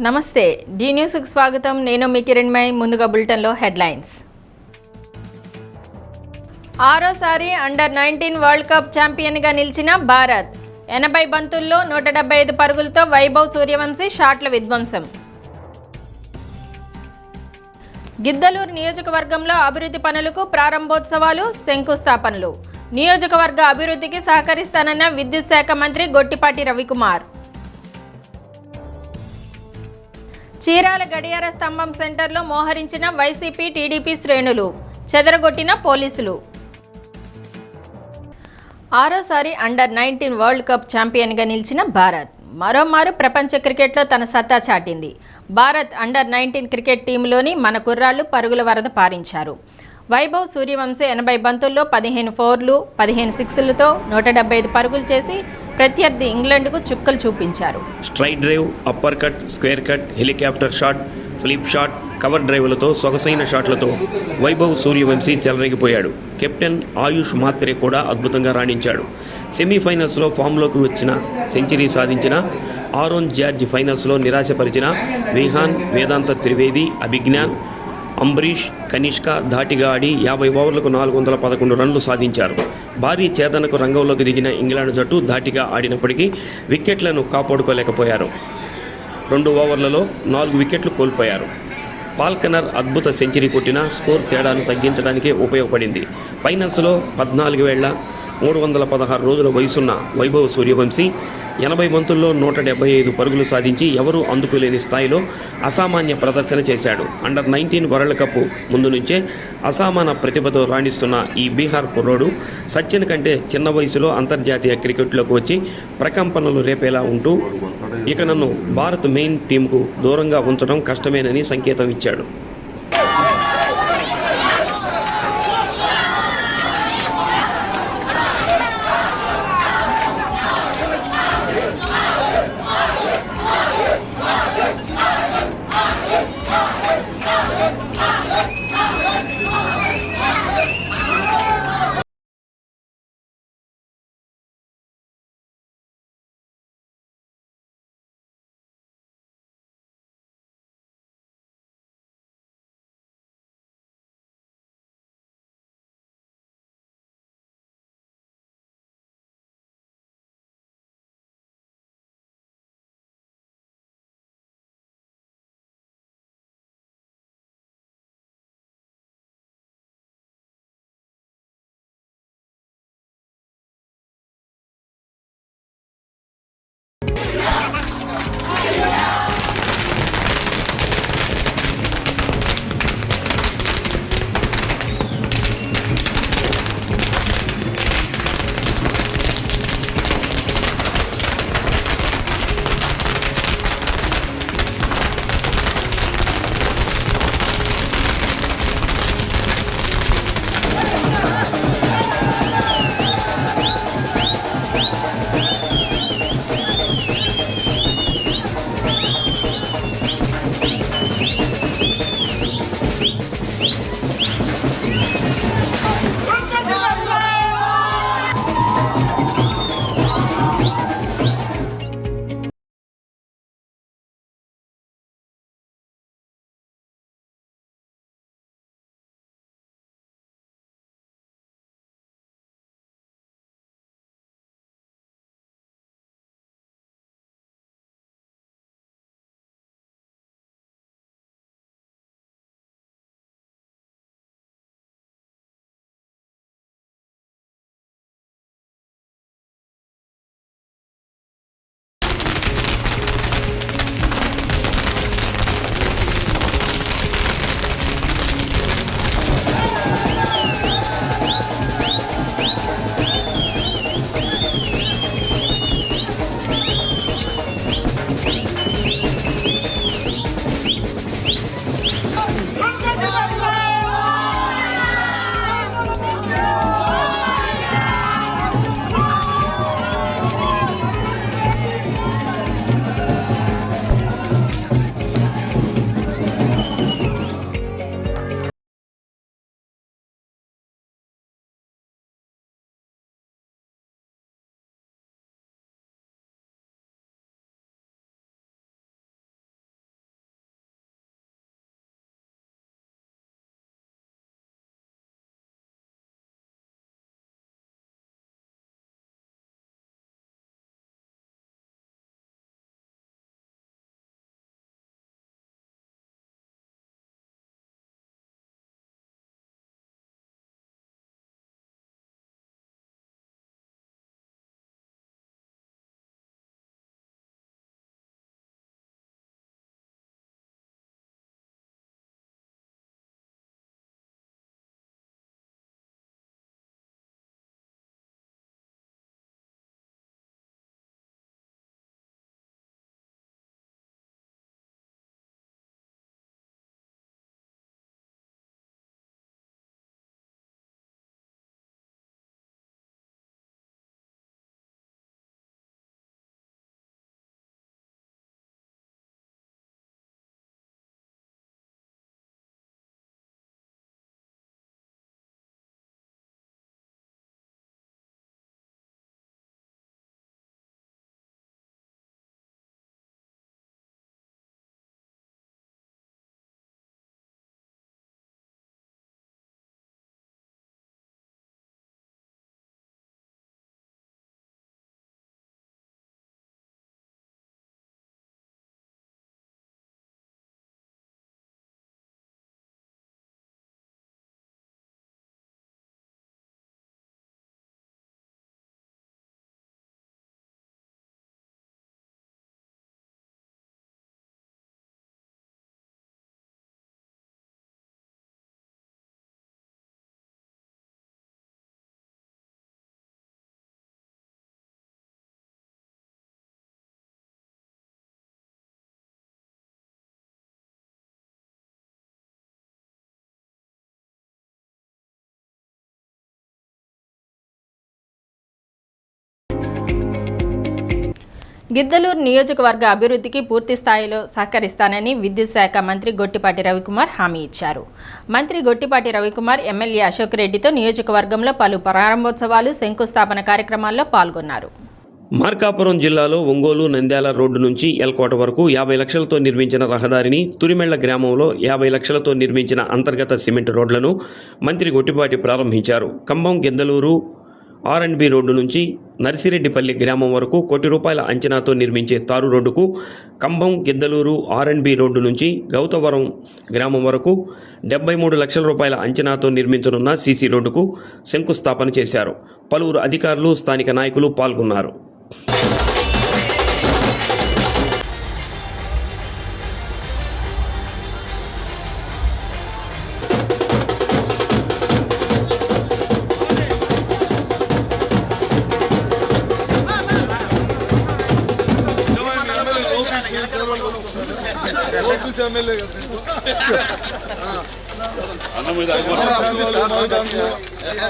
నమస్తే డి న్యూస్కి స్వాగతం. నేను మీ కిరణ్మయ్. ముందుగా బులెటిన్లో హెడ్లైన్స్. ఆరోసారి అండర్-19 వరల్డ్ కప్ ఛాంపియన్గా నిలిచిన భారత్ 80 బంతుల్లో 175 పరుగులతో వైభవ్ సూర్యవంశీ షాట్ల విధ్వంసం. గిద్దలూరు నియోజకవర్గంలో అభివృద్ధి పనులకు ప్రారంభోత్సవాలు, శంకుస్థాపనలు. నియోజకవర్గ అభివృద్ధికి సహకరిస్తానన్న విద్యుత్ శాఖ మంత్రి గొట్టిపాటి రవికుమార్. చీరాల గడియార స్తంభం సెంటర్లో మోహరించిన వైసీపీ, టీడీపీ శ్రేణులు, చెదరగొట్టిన పోలీసులు. ఆరోసారి అండర్-19 వరల్డ్ కప్ ఛాంపియన్గా నిలిచిన భారత్ మరోమారు ప్రపంచ క్రికెట్లో తన సత్తా చాటింది. భారత్ అండర్-19 క్రికెట్ టీంలోని మన కుర్రాళ్లు పరుగుల వరద పారించారు. వైభవ్ సూర్యవంశీ 80 బంతుల్లో 15 ఫోర్లు, 15 సిక్స్లతో 175 పరుగులు చేసి ప్రత్యర్థి ఇంగ్లాండ్కు చుక్కలు చూపించారు. Straight drive, upper cut, square cut, helicopter shot, flip shot, cover డ్రైవ్లతో సొగసైన షాట్లతో వైభవ్ సూర్యవంశీ చెలరేగిపోయాడు. కెప్టెన్ ఆయుష్ మాత్రే కూడా అద్భుతంగా రాణించాడు. సెమీఫైనల్స్లో ఫామ్లోకి వచ్చిన సెంచరీ సాధించిన ఆరోన్ జార్జ్ ఫైనల్స్లో నిరాశపరిచిన విహాన్, వేదాంత త్రివేది, అభిజ్ఞాన్, అంబరీష్, కనిష్క ధాటిగా ఆడి 50 ఓవర్లకు 411 రన్లు సాధించారు. భారీ ఛేదనకు రంగంలోకి దిగిన ఇంగ్లాండ్ జట్టు ధాటిగా ఆడినప్పటికీ వికెట్లను కాపాడుకోలేకపోయారు. 2 ఓవర్లలో 4 వికెట్లు కోల్పోయారు. ఫాల్కనర్ అద్భుత సెంచరీ కొట్టిన స్కోర్ తేడాను తగ్గించడానికే ఉపయోగపడింది. ఫైనల్స్లో 14,316 రోజుల వయసున్న వైభవ్ సూర్యవంశీ 80 బంతుల్లో 175 పరుగులు సాధించి ఎవరూ అందుకోలేని స్థాయిలో అసామాన్య ప్రదర్శన చేశాడు. అండర్-19 వరల్డ్ కప్ ముందు నుంచే అసామాన్య ప్రతిభతో రాణిస్తున్న ఈ బీహార్ కుర్రోడు సచిన్ కంటే చిన్న వయసులో అంతర్జాతీయ క్రికెట్లోకి వచ్చి ప్రకంపనలు రేపేలా ఉంటూ ఇక నన్ను భారత్ మెయిన్ టీంకు దూరంగా ఉంచడం కష్టమేనని సంకేతం ఇచ్చాడు. గిద్దలూరు నియోజకవర్గ అభివృద్ధికి పూర్తి స్థాయిలో సహకరిస్తానని విద్యుత్ శాఖ మంత్రి గొట్టిపాటి రవికుమార్ హామీ ఇచ్చారు. మంత్రి గొట్టిపాటి రవికుమార్ ఎమ్మెల్యే అశోక్ రెడ్డితో నియోజకవర్గంలో పలు ప్రారంభోత్సవాలు, శంకుస్థాపన కార్యక్రమాల్లో పాల్గొన్నారు. మార్కాపురం జిల్లాలో ఒంగోలు నంద్యాల రోడ్డు నుంచి ఎల్కోట వరకు 50 లక్షలతో నిర్మించిన రహదారిని, తురిమెళ్ల గ్రామంలో 50 లక్షలతో నిర్మించిన అంతర్గత సిమెంట్ రోడ్లను మంత్రి గొట్టిపాటి ప్రారంభించారు. కంభం గిద్దలూరు R&B రోడ్డు నుంచి నర్సిరెడ్డిపల్లి గ్రామం వరకు ₹1 కోటి అంచనాతో నిర్మించే తారు రోడ్డుకు, కంభం గిద్దలూరు R&B రోడ్డు నుంచి గౌతవరం గ్రామం వరకు ₹73 లక్షల అంచనాతో నిర్మించనున్న సీసీ రోడ్డుకు శంకుస్థాపన చేశారు. పలువురు అధికారులు, స్థానిక నాయకులు పాల్గొన్నారు.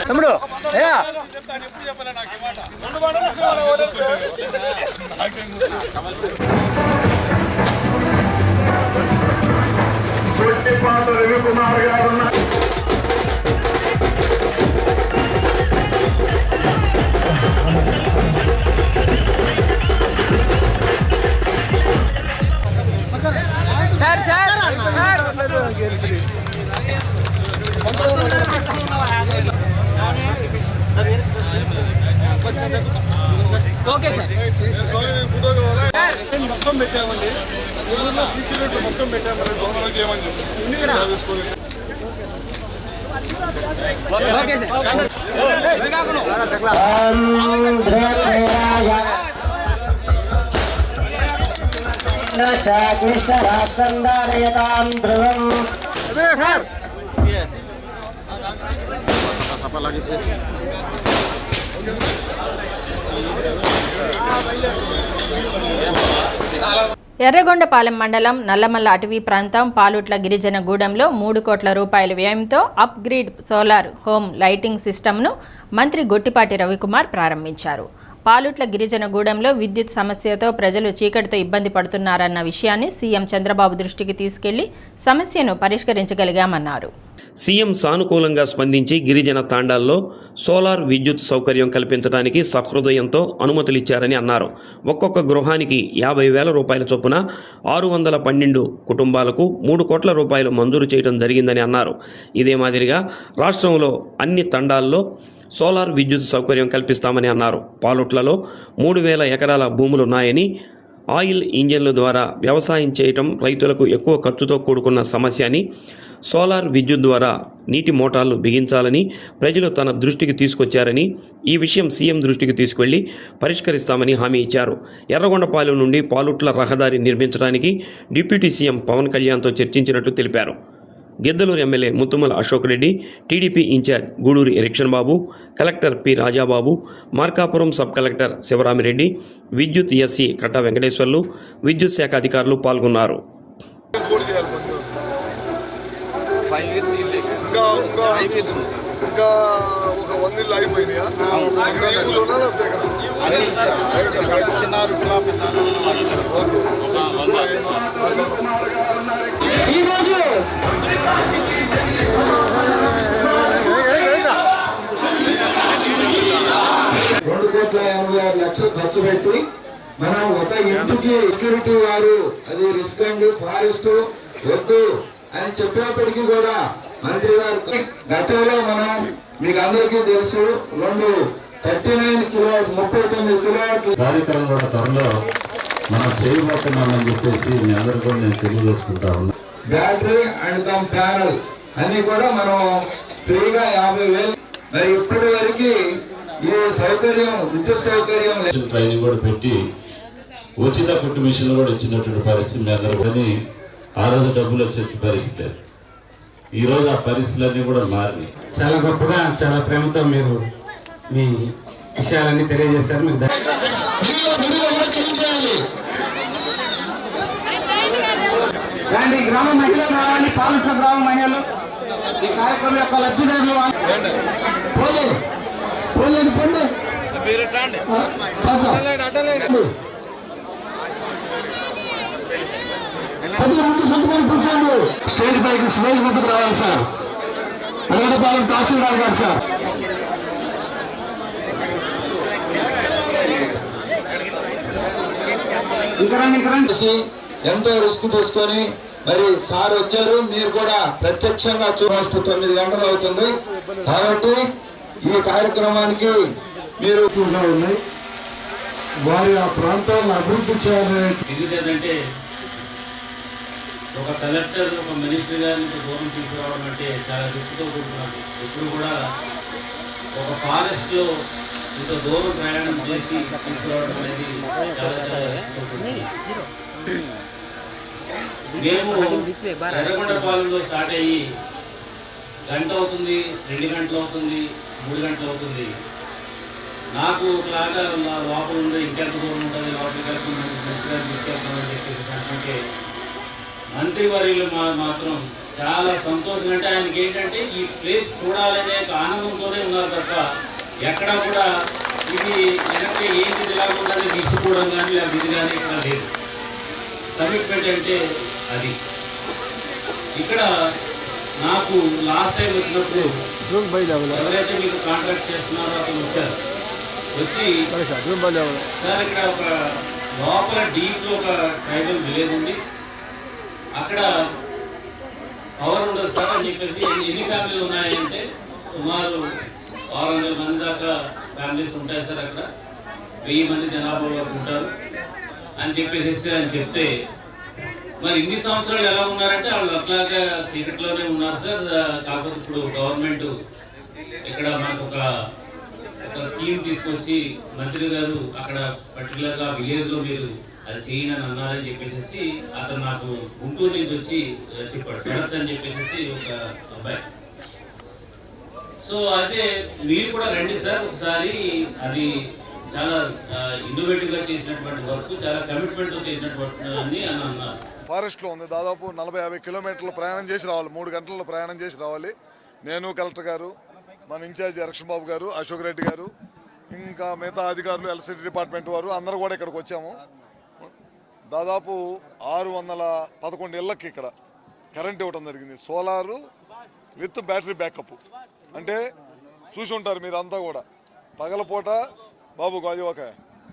తమ్ముడు గొట్టిపాటి రవికుమార్ గారు ఓకే సార్ మొత్తం పెట్టామండి. ఊళ్ళో సీసీ రోడ్లు మొత్తం పెట్టామని గవర్నమెంట్ చేయమని చెప్పి ఎర్రగొండపాలెం మండలం నల్లమల్ల అటవీ ప్రాంతం పాలుట్ల గిరిజన గూడెంలో ₹3 కోట్ల వ్యయంతో అప్గ్రేడ్ సోలార్ హోమ్ లైటింగ్ సిస్టమ్ను మంత్రి గొట్టిపాటి రవికుమార్ ప్రారంభించారు. పాలుట్ల గిరిజన గూడెంలో విద్యుత్ సమస్యతో ప్రజలు చీకటితో ఇబ్బంది పడుతున్నారన్న విషయాన్ని సీఎం చంద్రబాబు దృష్టికి తీసుకెళ్లి సమస్యను పరిష్కరించగలిగామన్నారు. సీఎం సానుకూలంగా స్పందించి గిరిజన తాండాల్లో సోలార్ విద్యుత్ సౌకర్యం కల్పించడానికి సహృదయంతో అనుమతులిచ్చారని అన్నారు. ఒక్కొక్క గృహానికి ₹50,000 చొప్పున 612 కుటుంబాలకు ₹3 కోట్ల మంజూరు చేయడం జరిగిందని అన్నారు. ఇదే మాదిరిగా రాష్ట్రంలో అన్ని తండాల్లో సోలార్ విద్యుత్ సౌకర్యం కల్పిస్తామని అన్నారు. పాలుట్లలో 3,000 ఎకరాల భూములున్నాయని, ఆయిల్ ఇంజన్ల ద్వారా వ్యవసాయం చేయటం రైతులకు ఎక్కువ ఖర్చుతో కూడుకున్న సమస్య అని, సోలార్ విద్యుత్ ద్వారా నీటి మోటార్లు బిగించాలని ప్రజలు తన దృష్టికి తీసుకొచ్చారని, ఈ విషయం సీఎం దృష్టికి తీసుకెళ్లి పరిష్కరిస్తామని హామీ ఇచ్చారు. ఎర్రగొండపాలెం నుండి పాలుట్ల రహదారి నిర్మించడానికి డిప్యూటీ సీఎం పవన్ కళ్యాణ్తో చర్చించినట్లు తెలిపారు. Giddalur MLA Muthumula Ashok Reddy, TDP incharge Guduri Erikshan Babu, collector P Rajababu, Markapuram sub collector Sivaramireddy, విద్యుత్ ఎస్సీ కట్ట వెంకటేశ్వర్లు, విద్యుత్ శాఖ అధికారులు పాల్గొన్నారు. ₹2,86,00,000 ఖర్చు పెట్టి మనం ఒక ఇంటికి సెక్యూరిటీ వారు అది రిస్క్ అండ్ ఫారెస్ట్ వద్దు అని చెప్పినప్పటికీ కూడా మంత్రి గారు గతంలో మనం మీకు అందరికీ తెలుసు 39 కిలోవాట్ల కార్యక్రమం కూడా త్వరలో మనం చేయబోతున్నామని చెప్పేసి మీ అందరూ కూడా నేను తెలియజేసుకుంటా ఉన్నా. బ్యాటరీ అండ్ కమ్ ప్యానల్ అన్ని కూడా మనం ఫ్రీగా 50,000 మరి ఇప్పటి వరకు ఈ సౌకర్యం విద్యుత్ సౌకర్యం ట్రైనింగ్ కూడా పెట్టి ఉచిత కుట్టు మిషన్లు కూడా ఇచ్చినటువంటి పరిస్థితి మీ అందరూ కానీ ఆ రోజు డబ్బులు వచ్చే పరిస్థితి. ఈ రోజు ఆ పరిస్థితులన్నీ కూడా మారి చాలా గొప్పగా చాలా ప్రేమతో మీరు మీ విషయాలన్నీ తెలియజేస్తారు. మీకు రండి, గ్రామ మహిళలు రావాలి, పాలుట్ల గ్రామ మహిళలు ఈ కార్యక్రమం యొక్క లబ్ధిదారులు పోలేదు పండు సర్దుకొని కూర్చోండి. స్టేజ్ పైకి స్టేజ్ ముందుకు రావాలి సార్. అరగడపాలెం తహసీల్దార్ గారు సార్. ఎంతో రిస్క్ తీసుకొని మరి సార్ వచ్చారు. మీరు కూడా ప్రత్యక్షంగా చూడవచ్చు. 9 గంటలు అవుతుంది కాబట్టి ఈ కార్యక్రమానికి మీరు ఉన్నాయి. వారి ఆ ప్రాంతాలను అభివృద్ధి చేయాలనే ఎందుకంటే ఒక కలెక్టర్ ఒక మినిస్టర్ గారిని దూరం తీసుకురావడం అంటే చాలా రిస్క్తో కూడుకున్నాను. ఎప్పుడు కూడా ఒక ఫారెస్ట్లో ఇంత దూరం ప్రయాణం చేసి తీసుకురావడం అనేది చాలా చాలా రిస్క్తో కూడుకున్నాను. మేము ఎర్రగొండపాలెంలో స్టార్ట్ అయ్యి గంట అవుతుంది, 2 గంటలు అవుతుంది, 3 గంటలు అవుతుంది. నాకు ఒకలాగా లోపల ఉండే ఇంకెంత దూరం ఉంటుంది, లోపలికి వెళ్తుంది, మంచిగా తీసుకెళ్తామని చెప్పేసి అంటే మంత్రివర్యులు మాత్రం చాలా సంతోషం. అంటే ఆయనకి ఏంటంటే ఈ ప్లేస్ చూడాలనే ఒక ఆనందంతోనే ఉన్నారు తప్ప ఎక్కడా కూడా ఇది వెనక్కి ఏంటి ఇలాగుండా తీసుకోవడం కానీ లేదా ఇది కానీ ఇక్కడ లేదు. కమిట్మెంట్ అంటే అది. ఇక్కడ నాకు లాస్ట్ టైం వచ్చినప్పుడు ఎవరైతే మీకు కాంట్రాక్ట్ చేస్తున్నారో అతను వచ్చారు. వచ్చి సార్ ఇక్కడ ఒక లోపల డీప్లో ఒక ట్రైబల్ విలేజ్ ఉంది, అక్కడ పవర్ ఉండదు సార్ అని చెప్పేసి. ఎన్ని ఫ్యామిలీలు ఉన్నాయంటే సుమారు 600 మంది దాకా ఫ్యామిలీస్ ఉంటాయి సార్. అక్కడ 1000 మంది జనాభా వరకు ఉంటారు అని చెప్పేసి అని చెప్తే, మరి ఇన్ని సంవత్సరాలు ఎలా ఉన్నారంటే వాళ్ళు అట్లాగా చీకట్లోనే ఉన్నారు సార్. కాకపోతే ఇప్పుడు గవర్నమెంట్ ఇక్కడ మనకు ఒక స్కీమ్ తీసుకొచ్చి మంత్రి గారు అక్కడ పర్టికులర్గా విలేజ్లో మీరు అది చేయని అని అన్నారని చెప్పేసి అతను నాకు గుంటూరు నుంచి వచ్చి చెప్పాడు. భరత్ అని చెప్పేసి ఒక అబ్బాయి. సో అయితే మీరు కూడా రండి సార్ ఒకసారి. అది చాలా ఇన్నోవేటివ్గా చేసినటువంటి వర్క్, చాలా కమిట్మెంట్తో చేసినటువంటి అని అన్నారు. ఫారెస్ట్లో ఉంది. దాదాపు 40-50 కిలోమీటర్లు ప్రయాణం చేసి రావాలి. 3 గంటల్లో ప్రయాణం చేసి రావాలి. నేను, కలెక్టర్ గారు, మన ఇన్ఛార్జ్ ఎలక్షన్ బాబు గారు, అశోక్ రెడ్డి గారు, ఇంకా మిగతా అధికారులు, ఎలక్ట్రిసిటీ డిపార్ట్మెంట్ వారు అందరూ కూడా ఇక్కడికి వచ్చాము. దాదాపు 611 ఇళ్ళకి ఇక్కడ కరెంట్ ఇవ్వడం జరిగింది. Solar with battery backup. అంటే చూసి ఉంటారు మీరు అంతా కూడా. పగలపూట బాబు గాజువాక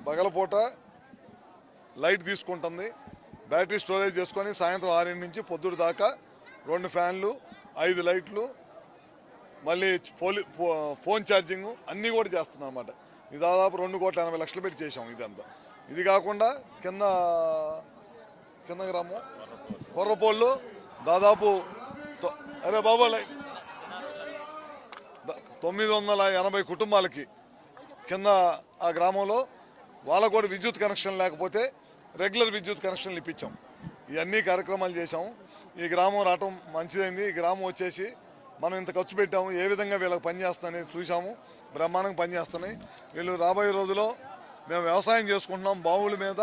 పగలపూట లైట్ తీసుకుంటుంది, బ్యాటరీ స్టోరేజ్ చేసుకొని సాయంత్రం 6 నుంచి పొద్దుడు దాకా 2 ఫ్యాన్లు, 5 లైట్లు, మళ్ళీ ఫోన్ ఛార్జింగ్ అన్నీ కూడా చేస్తుంది అనమాట. ఇది దాదాపు 2,80,00,000 పెట్టి చేసాం ఇదంతా. ఇది కాకుండా కింద గ్రామం కొర్రపోళ్ళు దాదాపు 980 కుటుంబాలకి కింద ఆ గ్రామంలో వాళ్ళకు కూడా విద్యుత్ కనెక్షన్ లేకపోతే రెగ్యులర్ విద్యుత్ కనెక్షన్లు ఇప్పించాం. ఇవన్నీ కార్యక్రమాలు చేసాము. ఈ గ్రామం రావటం మంచిదైంది. ఈ గ్రామం వచ్చేసి మనం ఇంత ఖర్చు పెట్టాము, ఏ విధంగా వీళ్ళకి పనిచేస్తాయని చూసాము. బ్రహ్మాండంగా పనిచేస్తున్నాయి వీళ్ళు. రాబోయే రోజుల్లో మేము వ్యవసాయం చేసుకుంటున్నాం. బావుల మీద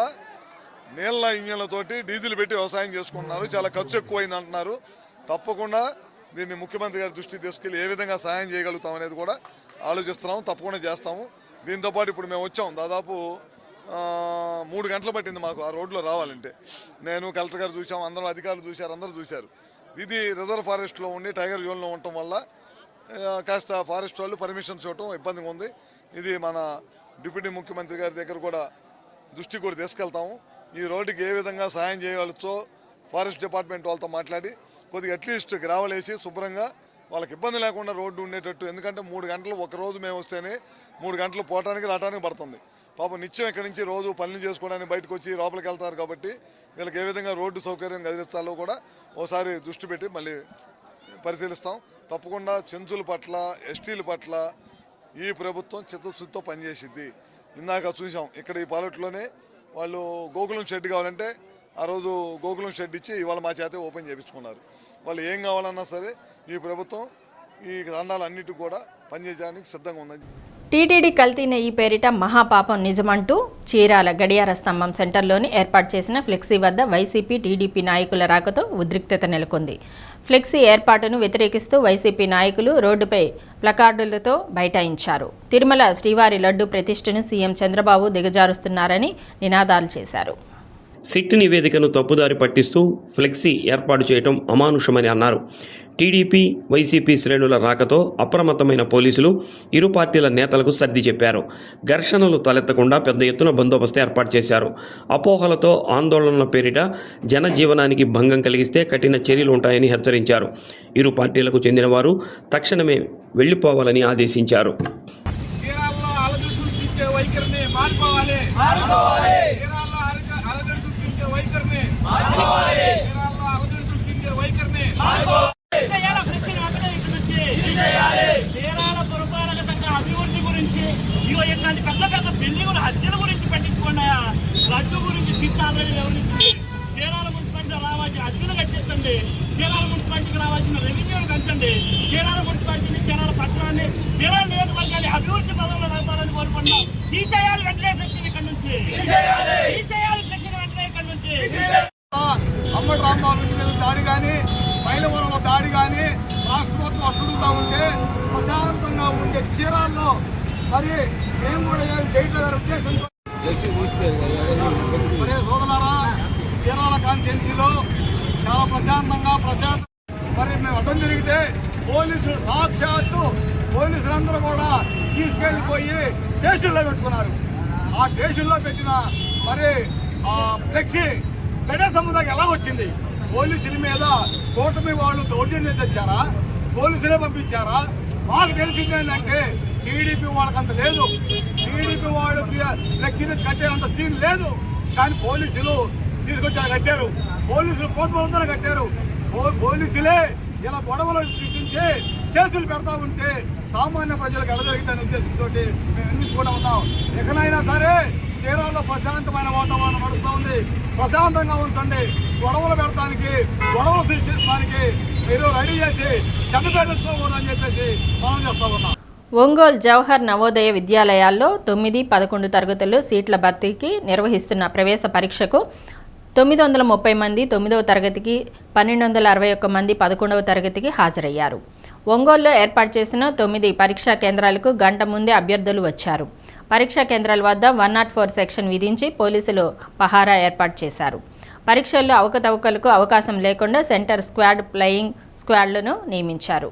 నీళ్ళ ఇంజన్లతోటి డీజిల్ పెట్టి వ్యవసాయం చేసుకుంటున్నారు. చాలా ఖర్చు ఎక్కువైంది అంటున్నారు. తప్పకుండా దీన్ని ముఖ్యమంత్రి గారి దృష్టికి తీసుకెళ్ళి ఏ విధంగా సహాయం చేయగలుగుతాం అనేది కూడా ఆలోచిస్తున్నాము. తప్పకుండా చేస్తాము. దీంతోపాటు ఇప్పుడు మేము వచ్చాం. దాదాపు 3 గంటలు పట్టింది మాకు ఆ రోడ్లో రావాలంటే. నేను, కలెక్టర్ గారు చూసాం, అందరూ అధికారులు చూశారు, అందరూ చూశారు. ఇది రిజర్వ్ ఫారెస్ట్లో ఉండి టైగర్ జోన్లో ఉండటం వల్ల కాస్త ఫారెస్ట్ వాళ్ళు పర్మిషన్స్ ఇవ్వటం ఇబ్బందిగా ఉంది. ఇది మన డిప్యూటీ ముఖ్యమంత్రి గారి దగ్గర కూడా దృష్టికి కూడా తీసుకెళ్తాము. ఈ రోడ్డుకి ఏ విధంగా సాయం చేయవచ్చో ఫారెస్ట్ డిపార్ట్మెంట్ వాళ్ళతో మాట్లాడి కొద్దిగా అట్లీస్ట్ గ్రావెల్ వేసి శుభ్రంగా వాళ్ళకి ఇబ్బంది లేకుండా రోడ్డు ఉండేటట్టు. ఎందుకంటే 3 గంటలు ఒకరోజు మేము వస్తేనే 3 గంటలు పోవటానికి రావడానికి పడుతుంది. పాపం నిత్యం ఇక్కడి నుంచి రోజు పనులు చేసుకోవడానికి బయటకు వచ్చి లోపలికి వెళ్తారు. కాబట్టి వీళ్ళకి ఏ విధంగా రోడ్డు సౌకర్యం కలిగిస్తాలో కూడా ఓసారి దృష్టి పెట్టి మళ్ళీ పరిశీలిస్తాం. తప్పకుండా చెంచుల పట్ల, ఎస్టీల పట్ల ఈ ప్రభుత్వం చిత్తశుద్ధితో పనిచేసిద్ది. ఇందాక చూసాం ఇక్కడ ఈ పాలెట్లోనే వాళ్ళు గోకులం షెడ్ కావాలంటే ఆ రోజు గోకులం షెడ్ ఇచ్చి ఇవాళ మా చేతే ఓపెన్ చేయించుకున్నారు. వాళ్ళు ఏం కావాలన్నా సరే ఈ ప్రభుత్వం ఈ దండాలన్నిటికీ కూడా పనిచేయడానికి సిద్ధంగా ఉందని. టీటీడీ కల్తీ నెయ్యి పేరిట మహాపాపం నిజమంటూ చీరాల గడియార స్తంభం సెంటర్లోని ఏర్పాటు చేసిన ఫ్లెక్సీ వద్ద వైసీపీ, టీడీపీ నాయకుల రాకతో ఉద్రిక్తత నెలకొంది. ఫ్లెక్సీ ఏర్పాటును వ్యతిరేకిస్తూ వైసీపీ నాయకులు రోడ్డుపై ప్లకార్డులతో బైఠాయించారు. తిరుమల శ్రీవారి లడ్డు ప్రతిష్టను సీఎం చంద్రబాబు దిగజారుస్తున్నారని నినాదాలు చేశారు. సిట్ నివేదికను తప్పుదారి పట్టిస్తూ ఫ్లెక్సీ ఏర్పాటు చేయడం అమానుషమని అన్నారు. టీడీపీ, వైసీపీ శ్రేణుల రాకతో అప్రమత్తమైన పోలీసులు ఇరు పార్టీల నేతలకు సర్ది చెప్పారు. ఘర్షణలు తలెత్తకుండా పెద్ద ఎత్తున బందోబస్తు ఏర్పాటు చేశారు. అపోహలతో ఆందోళనల పేరిట జనజీవనానికి భంగం కలిగిస్తే కఠిన చర్యలు ఉంటాయని హెచ్చరించారు. ఇరు పార్టీలకు చెందిన వారు తక్షణమే వెళ్లిపోవాలని ఆదేశించారు. అభివృద్ధి గురించి ఇట్లాంటి పెద్ద పెద్ద బిల్డింగులు హత్యల గురించి పట్టించుకున్నాయా? లడ్డు గురించి సిద్ధాంతాలు వివరించి చీరాల మున్సిపాలిటీ రావాల్సిన హత్యలు కట్టించండి, చీరాల మున్సిపాలిటీకి రావాల్సిన రెవెన్యూలు పెంచండి, చీరాల మున్సిపాలిటీని, చీరాల పట్టణాన్ని, చీరాల నియోజకవర్గాన్ని అభివృద్ధి పదంలో నడపాలని కోరుకుంటున్నాం. తీసేయాలి వెంటనే ఫ్లెక్సీని ఇక్కడ నుంచి, తీసేయాలి ఫ్లెక్సీని వెంటనే ఇక్కడ నుంచి. అమ్మడి రాంబాబు దాడి కానీ, మైలవరంలో దాడి కానీ రాష్ట్ర మొత్తం అడ్డుడుగా ఉంటే ప్రశాంతంగా ఉండే చీరాల్లో మరి మేము కూడా ఏం చేయట్లేదు ఉద్దేశంతో సోదరులారా, చీరాల కాన్స్టిట్యున్సీలో చాలా ప్రశాంతంగా మరి మేము అడ్డం జరిగితే పోలీసులు సాక్షాత్తు పోలీసులందరూ కూడా తీసుకెళ్లిపోయి స్టేషన్లో పెట్టుకున్నారు. ఆ స్టేషన్లో పెట్టిన మరి ఫ్లెక్సీ గడే సముదాయం ఎలా వచ్చింది? పోలీసుల మీద కూటమి వాళ్ళు దౌర్జన్యం తెచ్చారా? పోలీసులే పంపించారా? మాకు తెలిసింది ఏంటంటే టీడీపీ వాళ్ళకంత లేదు, టీడీపీ వాళ్ళు ఫ్లెక్సీ నుంచి కట్టేంత సీన్ లేదు. కానీ పోలీసులు తీసుకొచ్చి కట్టారు, పోలీసులు పోతులతో కట్టారు. పోలీసులే ఇలా గొడవలు సృష్టించి కేసులు పెడతా ఉంటే సామాన్య ప్రజలకు ఎడజరుగుతాయనే ఉద్దేశంతో మేము ఎన్నించుకుంటా ఉన్నాం. ఎక్కడైనా సరే చీరాల్లో ప్రశాంతమైన వాతావరణం నడుస్తూ ఉంది. ప్రశాంతంగా ఉంచండి. గొడవలు పెడతానికి, గొడవలు సృష్టించడానికి మీరు రెడీ చేసి చెడ్డ తెచ్చుకోకూడదని చెప్పేసి మనం చేస్తా ఉన్నాం. ఒంగోలు జవహర్ నవోదయ విద్యాలయాల్లో 9, 11 తరగతుల్లో సీట్ల భర్తీకి నిర్వహిస్తున్న ప్రవేశ పరీక్షకు 930 మంది 9వ తరగతికి, 1261 మంది 11వ తరగతికి హాజరయ్యారు. ఒంగోలులో ఏర్పాటు చేసిన 9 పరీక్షా కేంద్రాలకు గంట ముందే అభ్యర్థులు వచ్చారు. పరీక్షా కేంద్రాల వద్ద 104 సెక్షన్ విధించి పోలీసులు పహారా ఏర్పాటు చేశారు. పరీక్షల్లో అవకతవకలకు అవకాశం లేకుండా సెంటర్ స్క్వాడ్, ఫ్లయింగ్ స్క్వాడ్లను నియమించారు.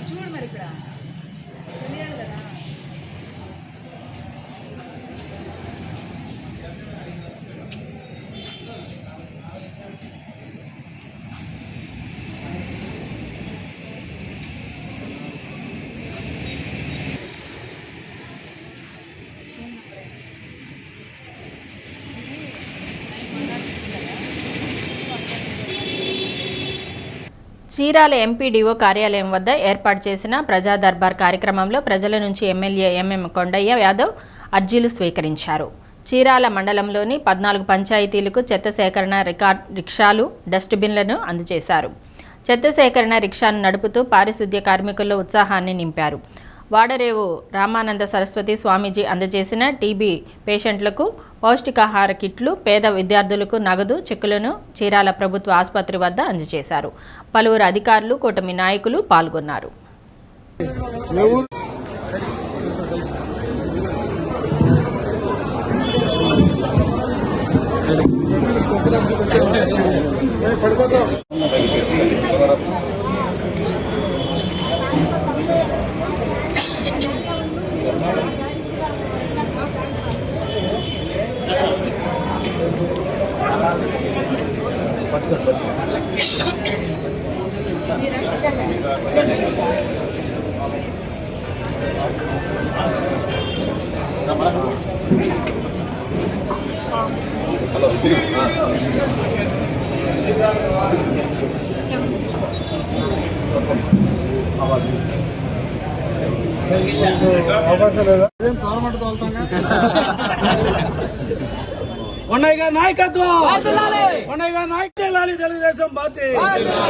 చూడు మరి ఇక్కడ తెలియాలి కదా. చీరాల ఎంపీడీఓ కార్యాలయం వద్ద ఏర్పాటు చేసిన ప్రజా దర్బార్ కార్యక్రమంలో ప్రజల నుంచి ఎమ్మెల్యే ఎంఎం కొండయ్య యాదవ్ అర్జీలు స్వీకరించారు. చీరాల మండలంలోని 14 పంచాయతీలకు చెత్త సేకరణ రిక్షాలు, డస్ట్బిన్లను అందజేశారు. చెత్త సేకరణ రిక్షాను నడుపుతూ పారిశుద్ధ్య కార్మికుల్లో ఉత్సాహాన్ని నింపారు. వాడరేవు రామానంద సరస్వతి స్వామీజీ అందజేసిన టీబీ పేషెంట్లకు పౌష్టికాహార కిట్లు, పేద విద్యార్థులకు నగదు చెక్కులను చీరాల ప్రభుత్వ ఆసుపత్రి వద్ద అందజేశారు. పలువురు అధికారులు, కూటమి నాయకులు పాల్గొన్నారు. కొండయ్య గారి నాయకత్వం, కొండయ్య గారి నాయకులు, తెలుగుదేశం పార్టీ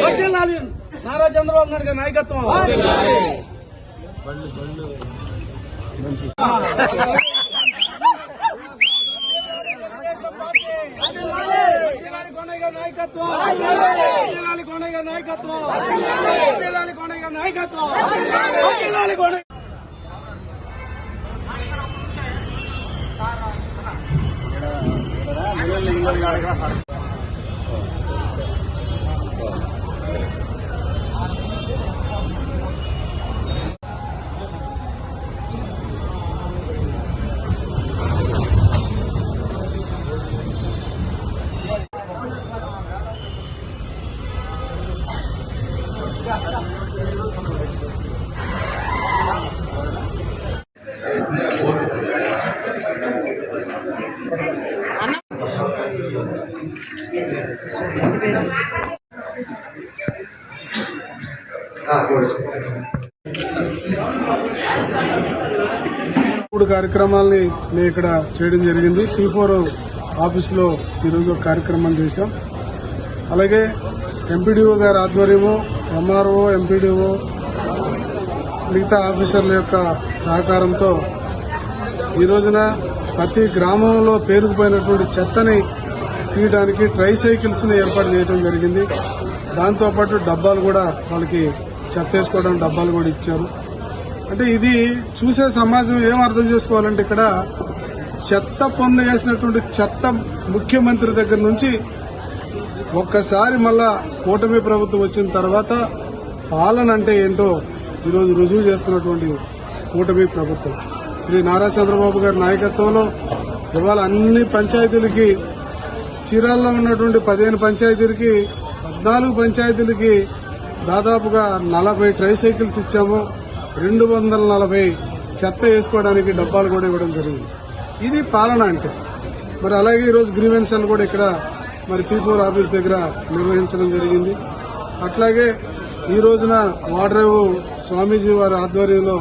వర్ధిల్లాలి, నారా చంద్రబాబు నాయుడు గారి నాయకత్వం. కొండయ్య గారి నాయకత్వం, కొండయ్య గారి నాయకత్వం, కొండయ్య గారి నాయకత్వం. మూడు కార్యక్రమాలని మేము ఇక్కడ చేయడం జరిగింది. T4 ఆఫీసులో ఈరోజు కార్యక్రమం చేశాం. అలాగే ఎంపీడీఓ గారి ఆధ్వర్యము, ఎంఆర్ఓ, ఎంపీడీఓ, మిగతా ఆఫీసర్ల యొక్క సహకారంతో ఈ రోజున ప్రతి గ్రామంలో పేరుకుపోయినటువంటి చెత్తని తీయడానికి ట్రైసైకిల్స్ ని ఏర్పాటు చేయడం జరిగింది. దాంతోపాటు డబ్బాలు కూడా వాళ్ళకి చెత్త వేసుకోవడానికి డబ్బాలు కూడా ఇచ్చారు. అంటే ఇది చూసే సమాజం ఏం అర్థం చేసుకోవాలంటే ఇక్కడ చెత్త పన్ను వేసినటువంటి చెత్త ముఖ్యమంత్రి దగ్గర నుంచి ఒక్కసారి మళ్ళా కూటమి ప్రభుత్వం వచ్చిన తర్వాత పాలన అంటే ఏంటో ఈరోజు రుజువు చేస్తున్నటువంటి కూటమి ప్రభుత్వం శ్రీ నారా చంద్రబాబు గారి నాయకత్వంలో ఇవాళ అన్ని పంచాయతీలకి, చీరాల్లో ఉన్నటువంటి 15 పంచాయతీలకి 14 పంచాయతీలకి దాదాపుగా 40 ట్రైసైకిల్స్ ఇచ్చాము. 240 చెత్త వేసుకోవడానికి డబ్బాలు కూడా ఇవ్వడం జరిగింది. ఇది పాలన అంటే. మరి అలాగే ఈరోజు గ్రీవెన్సీలు కూడా ఇక్కడ మరి T4 ఆఫీస్ దగ్గర నిర్వహించడం జరిగింది. అట్లాగే ఈ రోజున వాడరేవు స్వామీజీ వారి ఆధ్వర్యంలో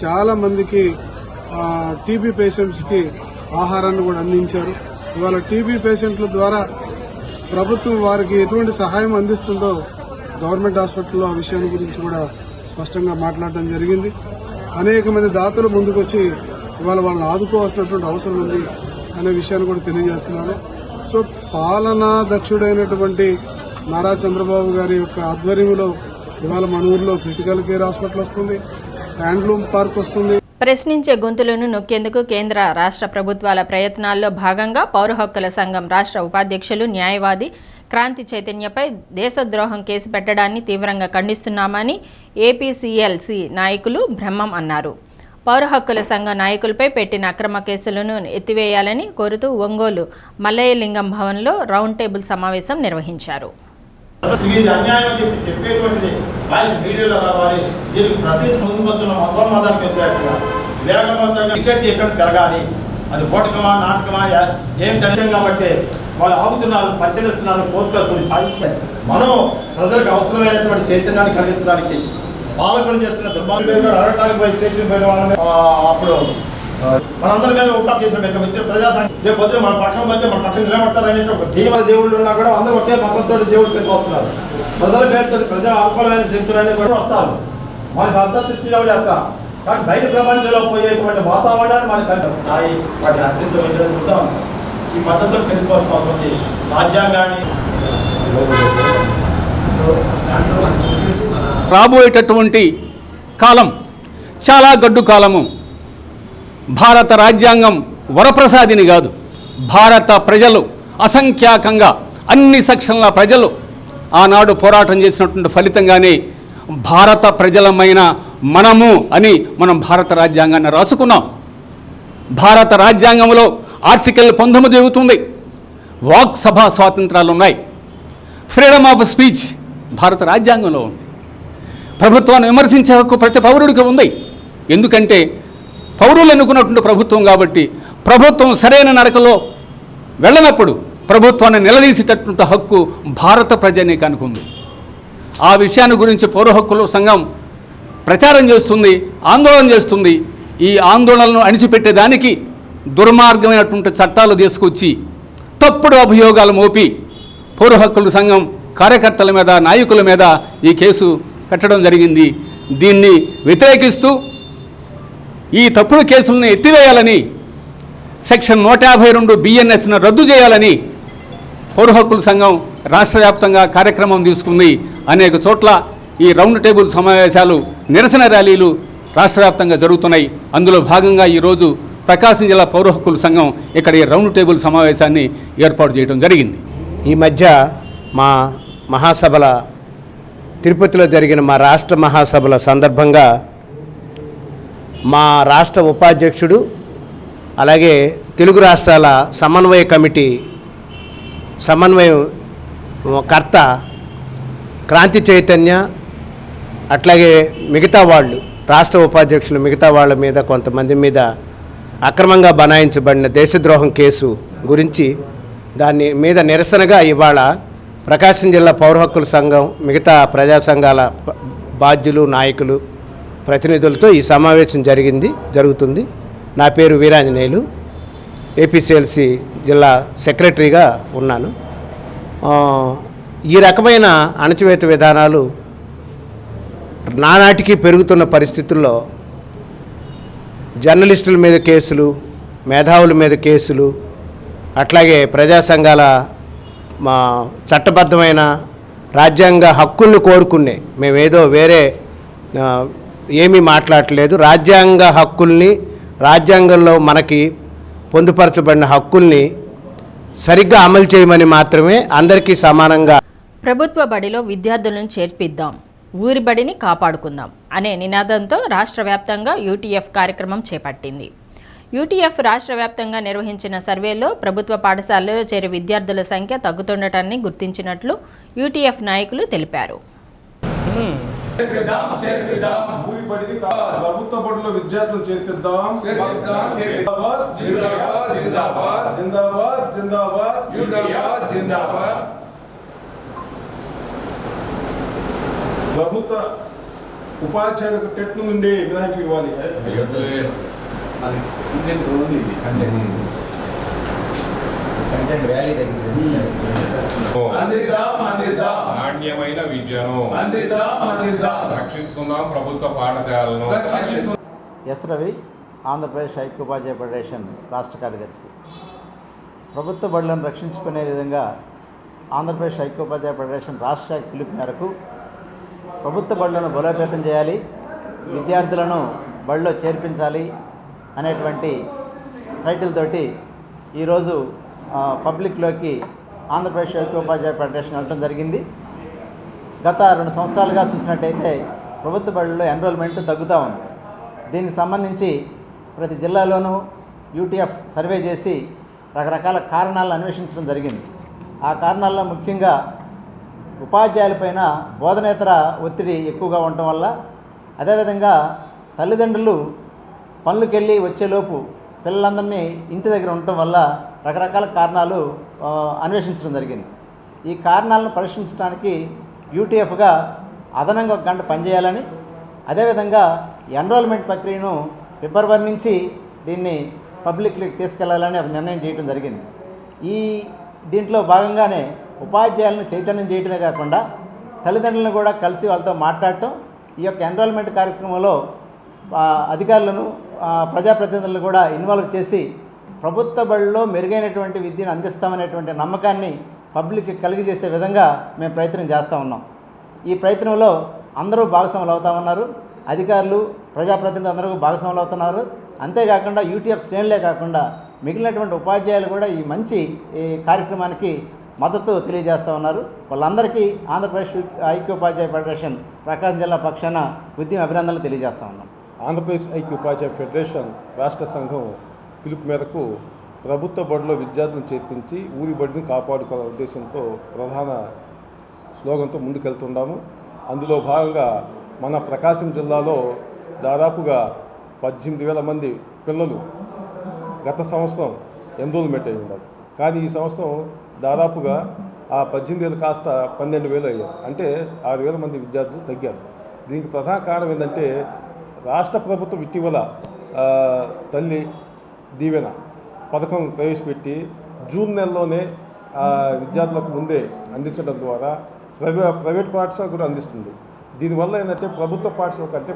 చాలా మందికి టీబీ పేషెంట్స్ కి ఆహారాన్ని కూడా అందించారు. ఇవాళ టీబీ పేషెంట్ల ద్వారా ప్రభుత్వం వారికి ఎటువంటి సహాయం అందిస్తుందో గవర్నమెంట్ హాస్పిటల్లో ఆ విషయాన్ని గురించి కూడా స్పష్టంగా మాట్లాడడం జరిగింది. అనేక మంది దాతలు ముందుకొచ్చి ఇవాళ వాళ్ళని ఆదుకోవాల్సినటువంటి అవసరం ఉంది అనే విషయాన్ని కూడా తెలియజేస్తున్నారు. సో పాలనా దక్షుడైనటువంటి నారా చంద్రబాబు గారి యొక్క ఆధ్వర్యంలో ఇవాళ మన ఊర్లో క్రిటికల్ కేర్ హాస్పిటల్ వస్తుంది, హ్యాండ్లూమ్ పార్క్ వస్తుంది. ప్రశ్నించే గొంతులను నొక్కేందుకు కేంద్ర రాష్ట్ర ప్రభుత్వాల ప్రయత్నాల్లో భాగంగా పౌర హక్కుల సంఘం రాష్ట్ర ఉపాధ్యక్షులు, న్యాయవాది క్రాంతి చైతన్యపై దేశద్రోహం కేసు పెట్టడాన్ని తీవ్రంగా ఖండిస్తున్నామని ఏపీసీఎల్సీ నాయకులు బ్రహ్మం అన్నారు. పౌర హక్కుల సంఘ నాయకులపై పెట్టిన అక్రమ కేసులను ఎత్తివేయాలని కోరుతూ ఒంగోలు మల్లయ్యలింగం భవన్లో రౌండ్ టేబుల్ సమావేశం నిర్వహించారు. అది పోటకమా నాటకమా ఏం టెన్షన్ కాబట్టి వాళ్ళు ఆగుతున్నారు, పరిశీలిస్తున్నారు, కోర్టులో కొన్ని సాధిస్తారు. మనం ప్రజలకు అవసరమైనటువంటి చైతన్యాన్ని కలిగించడానికి పాలకులు చేస్తున్న దుర్మార్గం అడగడానికి పోయి స్టేషన్ పోయిన వాళ్ళని అప్పుడు మనందరి మీద ఉంటాం చేసిన ప్రజాసంఘం రేపు పొద్దున మన పక్కన పోతే మన పక్కన నిలబడతారనే ఒక ధీమ దేవుళ్ళు ఉన్నా కూడా అందరూ ఒకే మతంతో దేవుడు పేరు వస్తున్నారు. ప్రజల పేరుతో ప్రజల అనుకూలమైన శక్తులన్నీ కూడా వస్తారు. మనకి అర్థం అంత కానీ బయట ప్రపంచంలో పోయేటువంటి వాతావరణాన్ని మనకి కలిగి వాటి అస్తిత్వం ఏంటంటే చూద్దాం. ఈ పద్ధతులు తెలుసుకోవాల్సిన అవసరం ఉంది. రాజ్యాంగాన్ని రాబోయేటటువంటి కాలం చాలా గడ్డు కాలము. భారత రాజ్యాంగం వరప్రసాదిని కాదు. భారత ప్రజలు అసంఖ్యాకంగా అన్ని సెక్షన్ల ప్రజలు ఆనాడు పోరాటం చేసినటువంటి ఫలితంగానే భారత ప్రజలమైన మనము అని మనం భారత రాజ్యాంగాన్ని రాసుకున్నాం. భారత రాజ్యాంగంలో ఆర్టికల్ 19 చెబుతుంది వాక్ సభా స్వాతంత్రాలు ఉన్నాయి. ఫ్రీడమ్ ఆఫ్ స్పీచ్ భారత రాజ్యాంగంలో ఉంది. ప్రభుత్వాన్ని విమర్శించే హక్కు ప్రతి పౌరుడికి ఉంది. ఎందుకంటే పౌరులు ఎన్నుకున్నటువంటి ప్రభుత్వం కాబట్టి ప్రభుత్వం సరైన నడకలో వెళ్ళనప్పుడు ప్రభుత్వాన్ని నిలదీసేటటువంటి హక్కు భారత ప్రజానీకానికి ఉంది. ఆ విషయాన్ని గురించి పౌర హక్కుల సంఘం ప్రచారం చేస్తుంది, ఆందోళన చేస్తుంది. ఈ ఆందోళనను అణిచిపెట్టేదానికి దుర్మార్గమైనటువంటి చట్టాలు తీసుకొచ్చి తప్పుడు అభియోగాలు మోపి పౌర హక్కుల సంఘం కార్యకర్తల మీద, నాయకుల మీద ఈ కేసు పెట్టడం జరిగింది. దీన్ని వ్యతిరేకిస్తూ ఈ తప్పుడు కేసులను ఎత్తివేయాలని, సెక్షన్ 152 BNSను రద్దు చేయాలని పౌర హక్కుల సంఘం రాష్ట్ర వ్యాప్తంగా కార్యక్రమం తీసుకుంది. అనేక చోట్ల ఈ రౌండ్ టేబుల్ సమావేశాలు, నిరసన ర్యాలీలు రాష్ట్ర వ్యాప్తంగా జరుగుతున్నాయి. అందులో భాగంగా ఈరోజు ప్రకాశం జిల్లా పౌర హక్కుల సంఘం ఇక్కడ ఈ రౌండ్ టేబుల్ సమావేశాన్ని ఏర్పాటు చేయడం జరిగింది. ఈ మధ్య మా మహాసభల తిరుపతిలో జరిగిన మా రాష్ట్ర మహాసభల సందర్భంగా మా రాష్ట్ర ఉపాధ్యక్షుడు అలాగే తెలుగు రాష్ట్రాల సమన్వయ కమిటీ సమన్వయకర్త క్రాంతి చైతన్య అట్లాగే మిగతా వాళ్ళు రాష్ట్ర ఉపాధ్యక్షులు మిగతా వాళ్ళ మీద కొంతమంది మీద అక్రమంగా బనాయించబడిన దేశద్రోహం కేసు గురించి దాని మీద నిరసనగా ఇవాళ ప్రకాశం జిల్లా పౌర హక్కుల సంఘం మిగతా ప్రజా సంఘాల బాధ్యులు నాయకులు ప్రతినిధులతో ఈ సమావేశం జరుగుతుంది. నా పేరు వీరాంజనేయులు, ఏపీసీఎల్సీ జిల్లా సెక్రటరీగా ఉన్నాను. ఈ రకమైన అణచివేత విధానాలు నానాటికి పెరుగుతున్న పరిస్థితుల్లో జర్నలిస్టుల మీద కేసులు, మేధావుల మీద కేసులు, అట్లాగే ప్రజా సంఘాల చట్టబద్ధమైన రాజ్యాంగ హక్కుల్ని కోరుకునే, మేమేదో వేరే ఏమీ మాట్లాడట్లేదు, రాజ్యాంగ హక్కుల్ని, రాజ్యాంగంలో మనకి పొందుపరచబడిన హక్కుల్ని సరిగ్గా అమలు చేయమని మాత్రమే అందరికీ సమానంగా. ప్రభుత్వ బడిలో విద్యార్థులను చేర్పిద్దాం, ఊరి బడిని కాపాడుకుందాం అనే నినాదంతో రాష్ట్ర వ్యాప్తంగా యూటీఎఫ్ కార్యక్రమం చేపట్టింది. యూటీఎఫ్ రాష్ట్ర వ్యాప్తంగా నిర్వహించిన సర్వేలో ప్రభుత్వ పాఠశాలలో చేరే విద్యార్థుల సంఖ్య తగ్గుతుండటాన్ని గుర్తించినట్లు యూటీఎఫ్ నాయకులు తెలిపారు. ప్రభుత్వ బడుల్లో విద్యార్థులు చేర్పిద్దాం. ప్రభుత్వ ఉపాధ్యాయులకు టెట్ నుండి మినహాయింపు ఇవ్వాలి. నాణ్యమైన విద్యను రక్షించుకుందాం ప్రభుత్వ పాఠశాలను. ఎస్ రవి, ఆంధ్రప్రదేశ్ ఐక్యోపాధ్యాయ ఫెడరేషన్ రాష్ట్ర కార్యదర్శి. ప్రభుత్వ బడులను రక్షించుకునే విధంగా ఆంధ్రప్రదేశ్ ఐక్యోపాధ్యాయ ఫెడరేషన్ రాష్ట్ర శాఖ పిలుపు మేరకు ప్రభుత్వ బడులను బలోపేతం చేయాలి, విద్యార్థులను బడిలో చేర్పించాలి అనేటువంటి టైటిల్ తోటి ఈరోజు పబ్లిక్లోకి ఆంధ్రప్రదేశ్ ఐక్యోపాధ్యాయ ఫెడరేషన్ వెళ్ళడం జరిగింది. గత 2 సంవత్సరాలుగా చూసినట్టయితే ప్రభుత్వ బడుల్లో ఎన్రోల్మెంట్ తగ్గుతూ ఉంది. దీనికి సంబంధించి ప్రతి జిల్లాలోనూ యూటీఎఫ్ సర్వే చేసి రకరకాల కారణాలను అన్వేషించడం జరిగింది. ఆ కారణాల్లో ముఖ్యంగా ఉపాధ్యాయులపైన బోధనేతర ఒత్తిడి ఎక్కువగా ఉండటం వల్ల, అదేవిధంగా తల్లిదండ్రులు పనులకెళ్ళి వచ్చేలోపు పిల్లలందరినీ ఇంటి దగ్గర ఉండటం వల్ల రకరకాల కారణాలు అన్వేషించడం జరిగింది. ఈ కారణాలను పరిశీలించడానికి యూటీఎఫ్గా అదనంగా 1 గంట పనిచేయాలని, అదేవిధంగా ఎన్రోల్మెంట్ ప్రక్రియను ఫిబ్రవరి నుంచి దీన్ని పబ్లిక్కి తీసుకెళ్లాలని నిర్ణయం చేయడం జరిగింది. దీంట్లో భాగంగానే ఉపాధ్యాయులను చైతన్యం చేయడమే కాకుండా తల్లిదండ్రులను కూడా కలిసి వాళ్ళతో మాట్లాడటం, ఈ యొక్క ఎన్రోల్మెంట్ కార్యక్రమంలో అధికారులను ప్రజాప్రతినిధులను కూడా ఇన్వాల్వ్ చేసి ప్రభుత్వ బడుల్లో మెరుగైనటువంటి విద్యను అందిస్తామనేటువంటి నమ్మకాన్ని పబ్లిక్కి కలిగజేసే విధంగా మేము ప్రయత్నం చేస్తూ ఉన్నాం. ఈ ప్రయత్నంలో అందరూ భాగస్వాములు అవుతా ఉన్నారు. అధికారులు, ప్రజాప్రతినిధులు అందరూ భాగస్వాములు అవుతున్నారు. అంతేకాకుండా యూటీఎఫ్ శ్రేణులే కాకుండా మిగిలినటువంటి ఉపాధ్యాయులు కూడా ఈ మంచి కార్యక్రమానికి మద్దతు తెలియజేస్తూ ఉన్నారు. వాళ్ళందరికీ ఆంధ్రప్రదేశ్ ఐక్యోపాధ్యాయ ఫెడరేషన్ ప్రకాశం జిల్లా పక్షాన ఉద్యమ అభినందనలు తెలియజేస్తూ ఉన్నాం. ఆంధ్రప్రదేశ్ ఐక్యోపాధ్యాయ ఫెడరేషన్ రాష్ట్ర సంఘం పిలుపు మేరకు ప్రభుత్వ బడిలో విద్యార్థులను చేర్పించి ఊరి బడిని కాపాడుకోవాలనే ఉద్దేశంతో ప్రధాన స్లోగన్తో ముందుకెళ్తున్నాము. అందులో భాగంగా మన ప్రకాశం జిల్లాలో దాదాపుగా 18,000 మంది పిల్లలు గత సంవత్సరం ఎన్రోల్మెంట్ అయి ఉన్నారు. కానీ ఈ సంవత్సరం దాదాపుగా ఆ 18,000 కాస్త 12,000 అయ్యారు. అంటే 6,000 మంది విద్యార్థులు తగ్గారు. దీనికి ప్రధాన కారణం ఏంటంటే రాష్ట్ర ప్రభుత్వం ఇటీవల తల్లి దీవెన పథకం ప్రవేశపెట్టి జూన్ నెలలోనే విద్యార్థులకు ముందే అందించడం ద్వారా ప్రైవేట్ పాఠశాల కూడా అందిస్తుంది. దీనివల్ల ఏంటంటే ప్రభుత్వ పాఠశాల కంటే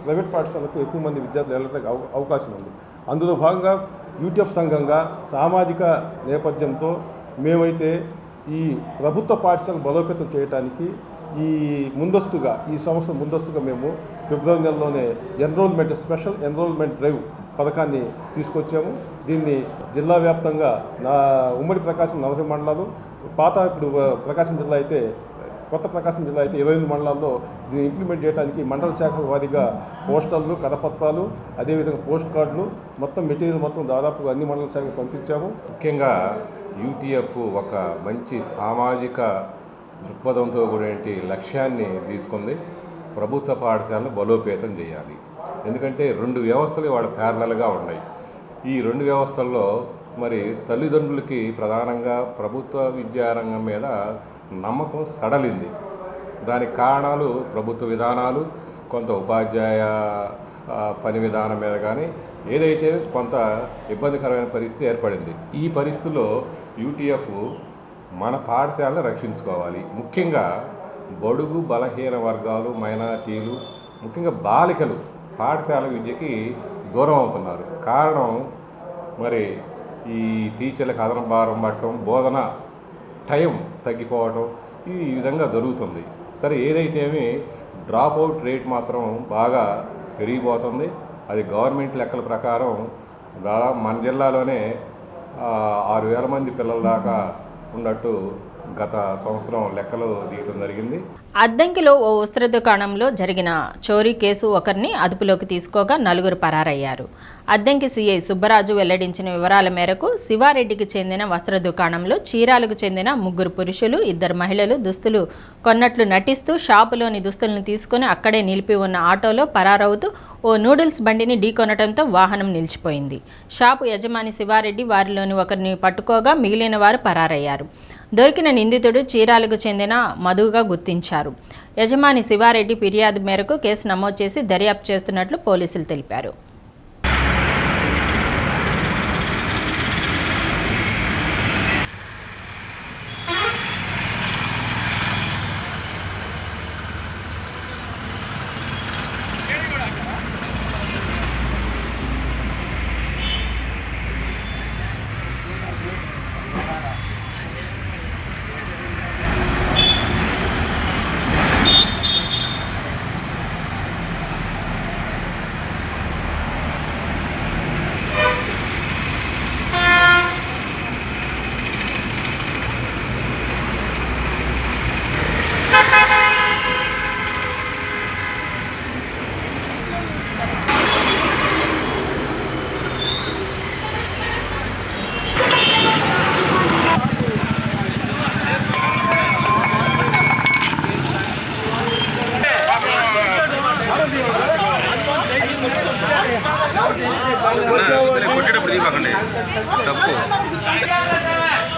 ప్రైవేట్ పాఠశాలకు ఎక్కువ మంది విద్యార్థులు వెళ్ళడానికి అవకాశం ఉంది. అందులో భాగంగా యూటీఎఫ్ సంఘంగా సామాజిక నేపథ్యంతో మేమైతే ఈ ప్రభుత్వ పాఠశాలను బలోపేతం చేయడానికి ఈ సంవత్సరం ముందస్తుగా మేము ఫిబ్రవరి నెలలోనే స్పెషల్ ఎన్రోల్మెంట్ డ్రైవ్ పథకాన్ని తీసుకొచ్చాము. దీన్ని జిల్లా వ్యాప్తంగా ఉమ్మడి ప్రకాశం 40 మండలాలు, ఇప్పుడు ప్రకాశం జిల్లా అయితే కొత్త ప్రకాశం జిల్లా అయితే 28 మండలాల్లో దీన్ని ఇంప్లిమెంట్ చేయడానికి మండల శాఖల వారీగా పోస్టర్లు, కరపత్రాలు, అదేవిధంగా పోస్ట్ కార్డులు మొత్తం మెటీరియల్ మొత్తం దాదాపుగా అన్ని మండల శాఖలకు పంపించాము. ముఖ్యంగా యూటీఎఫ్ ఒక మంచి సామాజిక దృక్పథంతో కూడిన లక్ష్యాన్ని తీసుకుంది. ప్రభుత్వ పాఠశాలను బలోపేతం చేయాలి. ఎందుకంటే 2 వ్యవస్థలు వాడు ప్యారలల్గా ఉన్నాయి. ఈ 2 వ్యవస్థల్లో మరి తల్లిదండ్రులకి ప్రధానంగా ప్రభుత్వ విద్యారంగం మీద నమ్మకం సడలింది. దానికి కారణాలు ప్రభుత్వ విధానాలు, కొంత ఉపాధ్యాయ పని విధానం మీద కానీ ఏదైతే కొంత ఇబ్బందికరమైన పరిస్థితి ఏర్పడింది. ఈ పరిస్థితుల్లో యూటీఎఫ్ మన పాఠశాలను రక్షించుకోవాలి. ముఖ్యంగా బడుగు బలహీన వర్గాలు, మైనారిటీలు, ముఖ్యంగా బాలికలు పాఠశాల విద్యకి దూరం అవుతున్నారు. కారణం మరి ఈ టీచర్లకు అదనం భారం పట్టడం, బోధన టైం తగ్గిపోవడం ఈ విధంగా జరుగుతుంది. సరే, ఏదైతేమి డ్రాప్ అవుట్ రేట్ మాత్రం బాగా పెరిగిపోతుంది. అది గవర్నమెంట్ లెక్కల ప్రకారం దాదాపు మన జిల్లాలోనే 6,000 మంది పిల్లల దాకా ఉన్నట్టు గత సంవత్సరం లెక్కలు తీయటం జరిగింది. అద్దంకిలో ఓ వస్త్ర దుకాణంలో జరిగిన చోరీ కేసు ఒకరిని అదుపులోకి తీసుకోగా 4 పరారయ్యారు. అద్దంకి సిఐ సుబ్బరాజు వెల్లడించిన వివరాల మేరకు శివారెడ్డికి చెందిన వస్త్ర దుకాణంలో చీరాలకు చెందిన 3 పురుషులు, 2 మహిళలు దుస్తులు కొన్నట్లు నటిస్తూ షాపులోని దుస్తులను తీసుకుని అక్కడే నిలిపి ఉన్న ఆటోలో పరారవుతూ ఓ నూడిల్స్ బండిని ఢీకొనడంతో వాహనం నిలిచిపోయింది. షాపు యజమాని శివారెడ్డి వారిలోని ఒకరిని పట్టుకోగా మిగిలిన వారు పరారయ్యారు. దొరికిన నిందితుడు చీరాలకు చెందిన మధుగా గుర్తించారు. యజమాని శివారెడ్డి ఫిర్యాదు మేరకు కేసు నమోదు చేసి దర్యాప్తు చేస్తున్నట్లు పోలీసులు తెలిపారు. తప్పు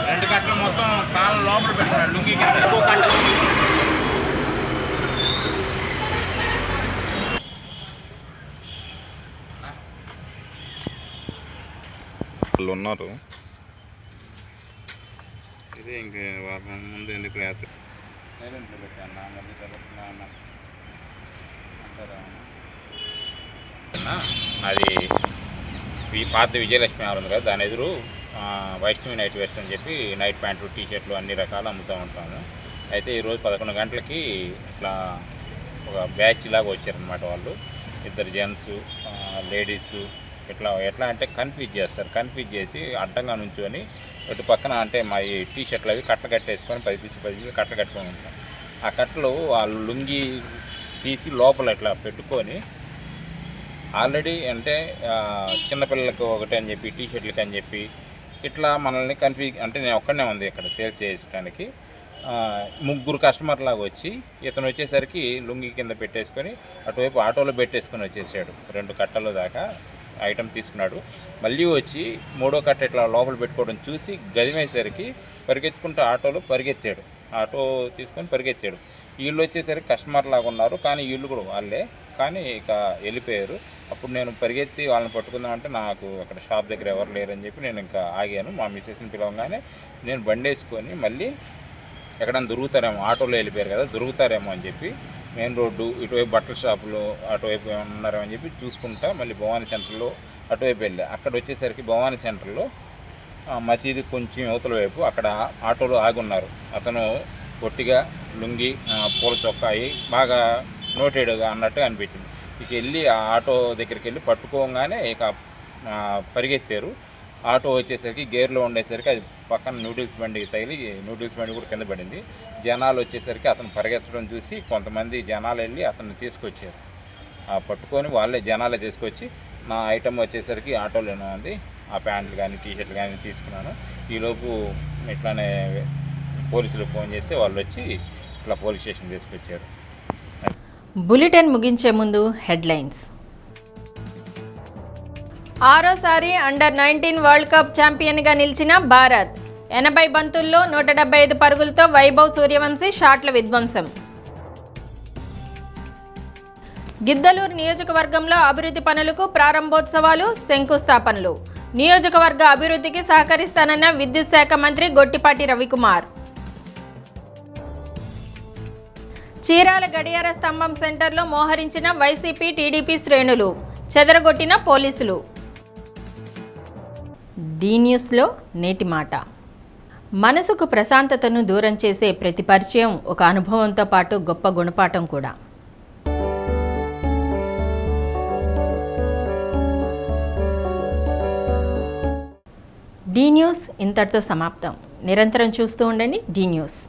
2 కట్టలు మొత్తం కాళ్ళ లోపల పెట్టారు. లుంగి కింద వాళ్ళు ఉన్నారు. ఇదే ఇంక వారం ముందు ఎందుకు రాత్రి అది ఈ పాత విజయలక్ష్మి ఉంది కదా, దాని ఎదురు వైష్ణవి నైట్ వేర్స్ అని చెప్పి నైట్ ప్యాంట్లు, టీషర్ట్లు అన్ని రకాలు అమ్ముతూ ఉంటాము. అయితే ఈరోజు 11 గంటలకి ఇట్లా ఒక బ్యాచ్ లాగా వచ్చారనమాట. వాళ్ళు 2 జెంట్స్, లేడీస్ ఎట్లా అంటే కన్ఫ్యూజ్ చేస్తారు. కన్ఫ్యూజ్ చేసి అడ్డంగా నుంచొని ఇటు పక్కన అంటే మా ఈ టీషర్ట్లు అవి కట్టలు కట్టేసుకొని 10 పీసులు కట్టలు కట్టుకొని ఉంటాం. ఆ కట్టలు వాళ్ళు లుంగి తీసి లోపల ఇట్లా పెట్టుకొని ఆల్రెడీ అంటే చిన్నపిల్లలకు ఒకటి అని చెప్పి, టీషర్ట్లకి అని చెప్పి ఇట్లా మనల్ని కన్ఫ్యూజ్ అంటే నేను ఒక్కడనే ఉంది ఇక్కడ సేల్స్ చేయడానికి. 3 కస్టమర్ లాగా వచ్చి ఇతను వచ్చేసరికి లుంగి కింద పెట్టేసుకొని అటువైపు ఆటోలో పెట్టేసుకొని వచ్చేసాడు. 2 కట్టల దాకా ఐటమ్ తీసుకున్నాడు. మళ్ళీ వచ్చి 3వ కట్ట ఇట్లా లోపల పెట్టుకోవడం చూసి గదిమేసరికి పరిగెత్తుకుంటూ ఆటోలో పరిగెత్తాడు. ఆటో తీసుకొని పరిగెత్తాడు. వీళ్ళు వచ్చేసరికి కస్టమర్ లాగా ఉన్నారు, కానీ వీళ్ళు కూడా వాళ్ళే, కానీ ఇక వెళ్ళిపోయారు. అప్పుడు నేను పరిగెత్తి వాళ్ళని పట్టుకుందామంటే నాకు అక్కడ షాప్ దగ్గర ఎవరు లేరని చెప్పి నేను ఇంకా ఆగాను. మా మిస్సెస్ని పిలవగానే నేను బండి వేసుకొని మళ్ళీ ఎక్కడైనా దొరుకుతారేమో, ఆటోలో వెళ్ళిపోయారు కదా, దొరుకుతారేమో అని చెప్పి మెయిన్ రోడ్డు ఇటువైపు బట్టల షాపులు అటువైపు ఉన్నారేమో అని చెప్పి చూసుకుంటా మళ్ళీ భవానీ సెంటర్లో అటువైపు వెళ్ళా. అక్కడ వచ్చేసరికి భవానీ సెంటర్లో మసీదు కొంచెం యువతల వైపు అక్కడ ఆటోలో ఆగి ఉన్నారు. అతను పొట్టిగా లుంగి, పూల చొక్కాయి, బాగా నోటెడ్గా అన్నట్టు అనిపించింది. ఇక వెళ్ళి ఆ ఆటో దగ్గరికి వెళ్ళి పట్టుకోగానే ఇక పరిగెత్తారు. ఆటో వచ్చేసరికి గేర్లో ఉండేసరికి అది పక్కన నూడిల్స్ బండికి తగిలి నూడిల్స్ బండి కూడా కింద పడింది. జనాలు వచ్చేసరికి అతను పరిగెత్తడం చూసి కొంతమంది జనాలు వెళ్ళి అతన్ని తీసుకొచ్చారు. పట్టుకొని వాళ్ళే జనాలే తీసుకొచ్చి నా ఐటమ్ వచ్చేసరికి ఆటోలోనే ఉంది. ఆ ప్యాంట్లు కానీ టీషర్ట్లు కానీ తీసుకున్నాను. ఈలోపు ఇట్లానే పోలీసులు ఫోన్ చేస్తే వాళ్ళు వచ్చి ఇట్లా పోలీస్ స్టేషన్ తీసుకొచ్చారు. బులెటిన్ ముగించే ముందు హెడ్లైన్స్. 6సారి అండర్-19 వరల్డ్ కప్ ఛాంపియన్గా నిలిచిన భారత్. 80 బంతుల్లో 175 పరుగులతో వైభవ్ సూర్యవంశీ షాట్ల విధ్వంసం. గిద్దలూరు నియోజకవర్గంలో అభివృద్ధి పనులకు ప్రారంభోత్సవాలు, శంకుస్థాపనలు. నియోజకవర్గ అభివృద్ధికి సహకరిస్తానన్న విద్యుత్ శాఖ మంత్రి గొట్టిపాటి రవికుమార్. చీరాల గడియార స్తంభం సెంటర్లో మోహరించిన వైసీపీ, టీడీపీ శ్రేణులు. చెదరగొట్టిన పోలీసులు. డి న్యూస్లో నేటి మాట. మనసుకు ప్రశాంతతను దూరం చేసే ప్రతి పరిచయం ఒక అనుభవంతో పాటు గొప్ప గుణపాఠం కూడా. డి న్యూస్ ఇంతటితో సమాప్తం. నిరంతరం చూస్తూ ఉండండి డి న్యూస్.